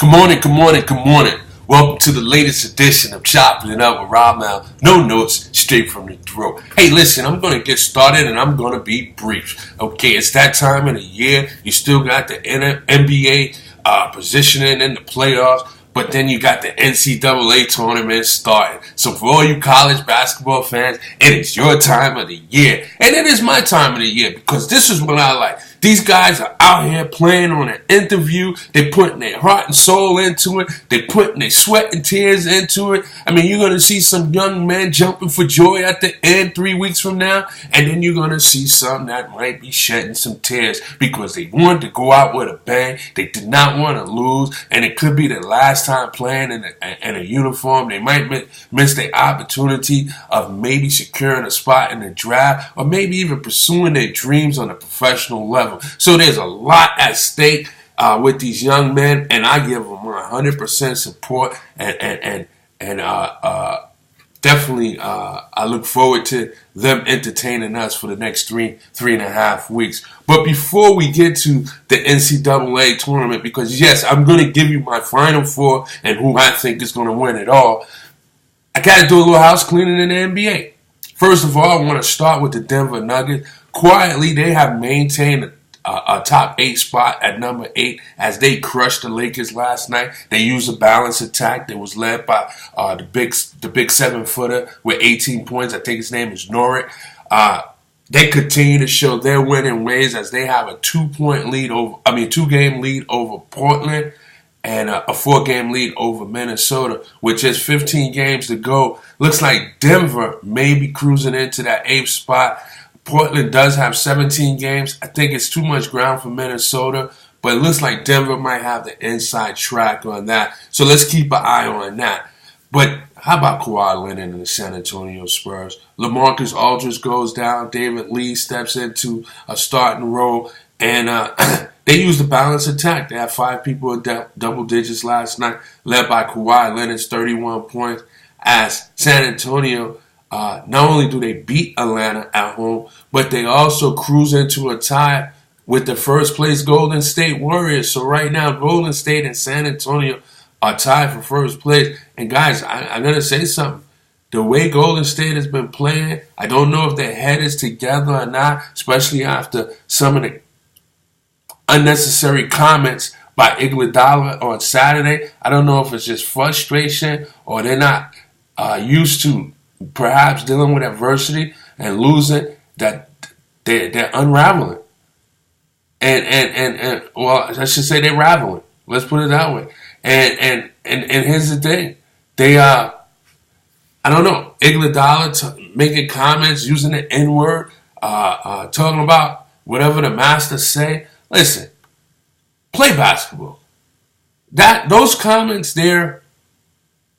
Good morning, good morning, good morning. Welcome to the latest edition of Choppin It Up with Ramel. No notes, straight from the throat. Hey, listen, I'm going to get started and I'm going to be brief. Okay, it's that time of the year. You still got the NBA positioning in the playoffs, but then you got the NCAA Tournament starting. So for all you college basketball fans, it is your time of the year. And it is my time of the year because this is what I like. These guys are out here playing on an interview. They're putting their heart and soul into it. They're putting their sweat and tears into it. I mean, you're going to see some young men jumping for joy at the end 3 weeks from now. And then you're going to see some that might be shedding some tears because they wanted to go out with a bang. They did not want to lose. And it could be their last time playing in a uniform. They might miss the opportunity of maybe securing a spot in the draft or maybe even pursuing their dreams on a professional level. So there's a lot at stake with these young men, and I give them 100% support, and definitely I look forward to them entertaining us for the next three and a half weeks. But before we get to the NCAA tournament, because yes, I'm going to give you my Final Four and who I think is going to win it all, I got to do a little house cleaning in the NBA. First of all, I want to start with the Denver Nuggets. Quietly, they have maintained a top 8 spot at number 8 as they crushed the Lakers last night. They used a balanced attack that was led by the big 7-footer with 18 points. I think his name is Norick. They continue to show their winning ways as they have a 2-game lead over Portland and a 4-game lead over Minnesota with just 15 games to go. Looks like Denver may be cruising into that 8th spot. Portland does have 17 games. I think it's too much ground for Minnesota, but it looks like Denver might have the inside track on that. So let's keep an eye on that. But how about Kawhi Leonard and the San Antonio Spurs? LaMarcus Aldridge goes down. David Lee steps into a starting role, and they used a balanced attack. They had 5 people in double digits last night, led by Kawhi Leonard's 31 points, as San Antonio not only do they beat Atlanta at home, but they also cruise into a tie with the first place Golden State Warriors. So right now, Golden State and San Antonio are tied for first place. And guys, I'm going to say something. The way Golden State has been playing, I don't know if their head is together or not, especially after some of the unnecessary comments by Iguodala on Saturday. I don't know if it's just frustration or they're not used to perhaps dealing with adversity and losing, that they're unraveling. And well, I should say they're raveling. Let's put it that way. And here's the thing. They I don't know, Iguodala making comments, using the N-word, talking about whatever the masters say. Listen, play basketball. Those comments there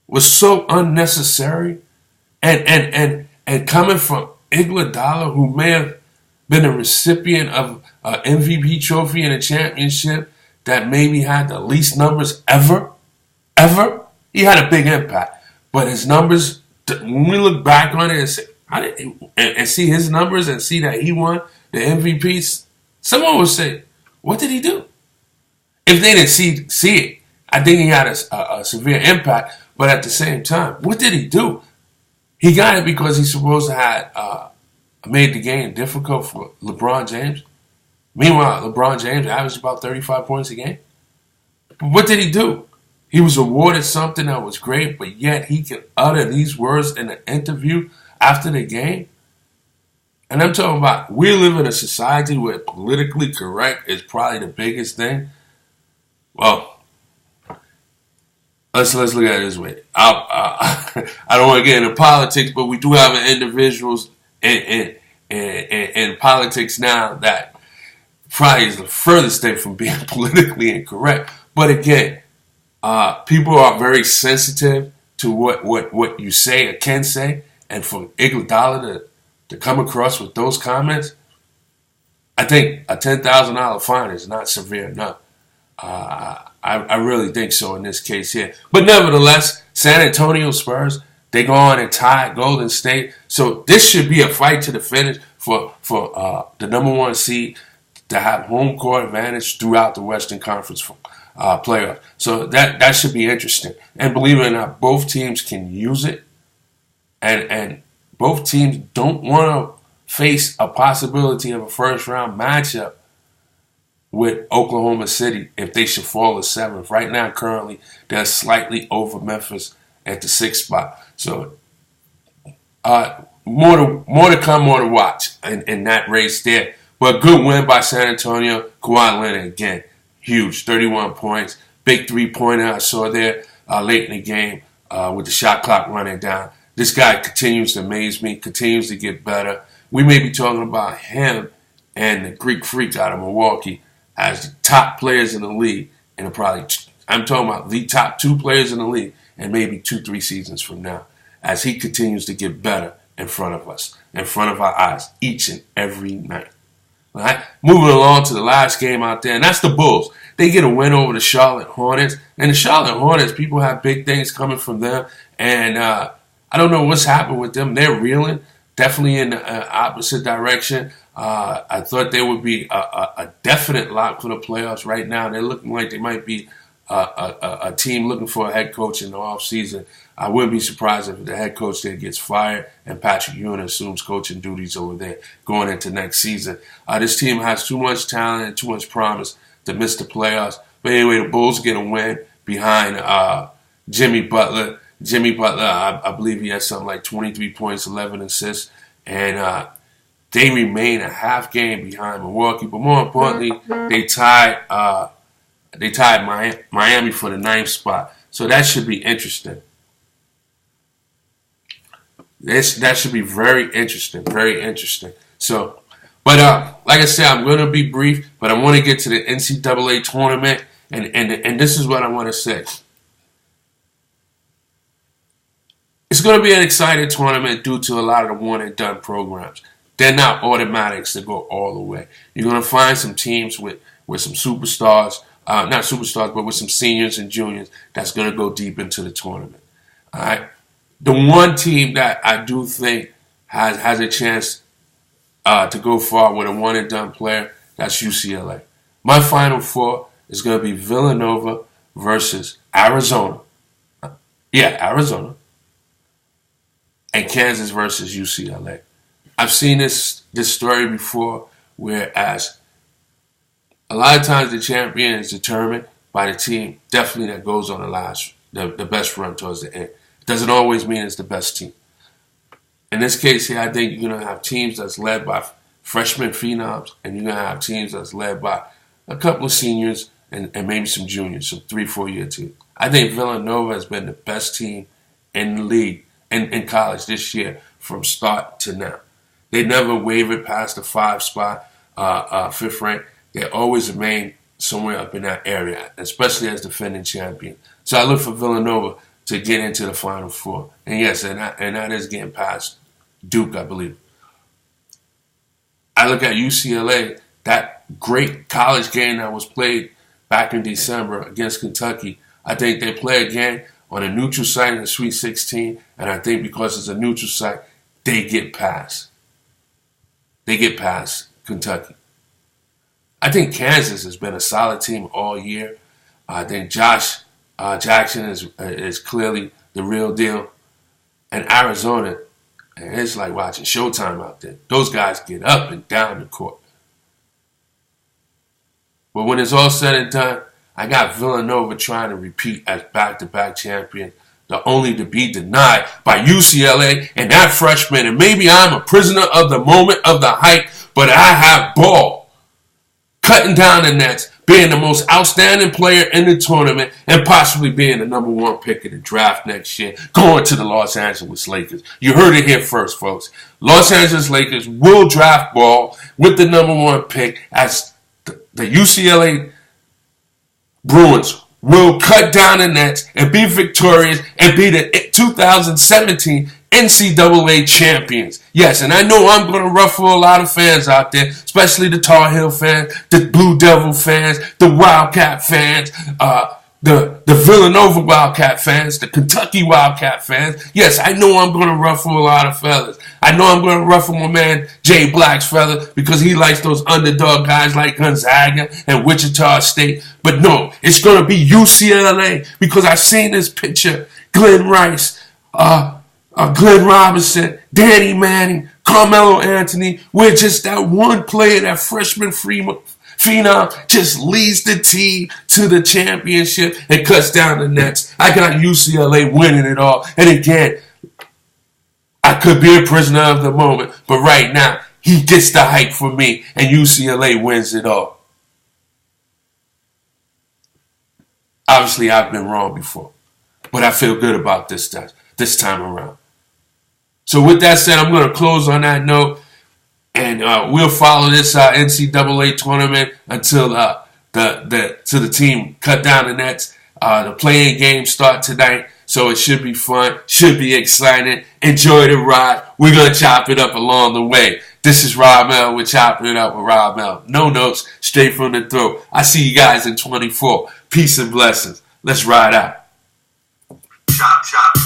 was so unnecessary. And coming from Iguodala, who may have been a recipient of an MVP trophy and a championship that maybe had the least numbers ever, he had a big impact. But his numbers, when we look back on it and see his numbers and see that he won the MVPs, someone would say, what did he do? If they didn't see it, I think he had a severe impact. But at the same time, what did he do? He got it because he's supposed to have made the game difficult for LeBron James. Meanwhile, LeBron James averaged about 35 points a game. But what did he do? He was awarded something that was great, but yet he can utter these words in an interview after the game. And I'm talking about, we live in a society where politically correct is probably the biggest thing. Well, Let's look at it this way. I don't want to get into politics, but we do have individuals in politics now that probably is the furthest thing from being politically incorrect. But again, people are very sensitive to what you say or can say, and for Iguodala to come across with those comments, I think a $10,000 fine is not severe enough. I really think so in this case here. But nevertheless, San Antonio Spurs, they go on and tie Golden State. So this should be a fight to the finish for the number 1 seed to have home court advantage throughout the Western Conference playoffs. So that should be interesting. And believe it or not, both teams can use it. And both teams don't want to face a possibility of a first-round matchup with Oklahoma City if they should fall to 7th. Right now, currently, they're slightly over Memphis at the 6th spot. So more to come, more to watch in that race there. But good win by San Antonio. Kawhi Leonard again, huge, 31 points. Big three-pointer I saw there late in the game with the shot clock running down. This guy continues to amaze me, continues to get better. We may be talking about him and the Greek Freak out of Milwaukee as the top players in the league. And I'm talking about the top 2 players in the league and maybe 2-3 seasons from now as he continues to get better in front of us, in front of our eyes, each and every night. All right? Moving along to the last game out there, and that's the Bulls. They get a win over the Charlotte Hornets. And the Charlotte Hornets, people have big things coming from them. And I don't know what's happened with them. They're reeling, definitely in the opposite direction. I thought they would be a definite lock for the playoffs. Right now, they're looking like they might be a team looking for a head coach in the offseason. I wouldn't be surprised if the head coach there gets fired and Patrick Ewing assumes coaching duties over there going into next season. This team has too much talent and too much promise to miss the playoffs. But anyway, the Bulls get a win behind Jimmy Butler. Jimmy Butler, I believe he has something like 23 points, 11 assists, and they remain a half game behind Milwaukee. But more importantly, they tied Miami for the 9th spot. So that should be interesting. That should be very interesting, very interesting. So, but like I said, I'm going to be brief, but I want to get to the NCAA tournament, and this is what I want to say. It's going to be an exciting tournament due to a lot of the one-and-done programs. They're not automatics to go all the way. You're going to find some teams with some superstars, not superstars, but with some seniors and juniors that's going to go deep into the tournament. All right. The one team that I do think has a chance to go far with a one-and-done player, that's UCLA. My Final Four is going to be Villanova versus Arizona. Arizona. And Kansas versus UCLA. I've seen this story before, whereas a lot of times the champion is determined by the team, definitely that goes on the best run towards the end. Doesn't always mean it's the best team. In this case here, I think you're going to have teams that's led by freshman phenoms, and you're going to have teams that's led by a couple of seniors and maybe some juniors, some 3-4 year teams. I think Villanova has been the best team in the league, in college this year from start to now. They never wavered past the 5 spot, 5th rank. They always remain somewhere up in that area, especially as defending champion. So I look for Villanova to get into the Final Four. And yes, and that is getting past Duke, I believe. I look at UCLA, that great college game that was played back in December against Kentucky. I think they play again on a neutral site in the Sweet 16, and I think because it's a neutral site, they get past. They get past Kentucky. I think Kansas has been a solid team all year. I think Josh Jackson is clearly the real deal. And Arizona, it's like watching Showtime out there. Those guys get up and down the court. But when it's all said and done, I got Villanova trying to repeat as back-to-back champions, only to be denied by UCLA and that freshman. And maybe I'm a prisoner of the moment, of the hype, but I have Ball cutting down the nets, being the most outstanding player in the tournament, and possibly being the number 1 pick in the draft next year, going to the Los Angeles Lakers. You heard it here first, folks. Los Angeles Lakers will draft Ball with the number 1 pick, as the UCLA Bruins will cut down the nets and be victorious and be the 2017 NCAA champions. Yes, and I know I'm going to ruffle a lot of fans out there, especially the Tar Heel fans, the Blue Devil fans, the Wildcat fans, the Villanova Wildcat fans, the Kentucky Wildcat fans. Yes, I know I'm going to ruffle a lot of feathers. I know I'm going to ruffle my man Jay Black's feather because he likes those underdog guys like Gonzaga and Wichita State. But no, it's going to be UCLA because I've seen this picture. Glenn Rice, Glenn Robinson, Danny Manning, Carmelo Anthony. We're just that one player, that freshman phenom, just leads the team to the championship and cuts down the nets. I got UCLA winning it all. And again, I could be a prisoner of the moment, but right now, he gets the hype for me, and UCLA wins it all. Obviously, I've been wrong before, but I feel good about this time around. So with that said, I'm going to close on that note. And we'll follow this NCAA tournament until the team cut down the nets. The playing games start tonight, so it should be fun, should be exciting. Enjoy the ride. We're going to chop it up along the way. This is Ramel with Choppin It Up with Ramel. No notes, straight from the throat. I see you guys in 24. Peace and blessings. Let's ride out. Chop, chop.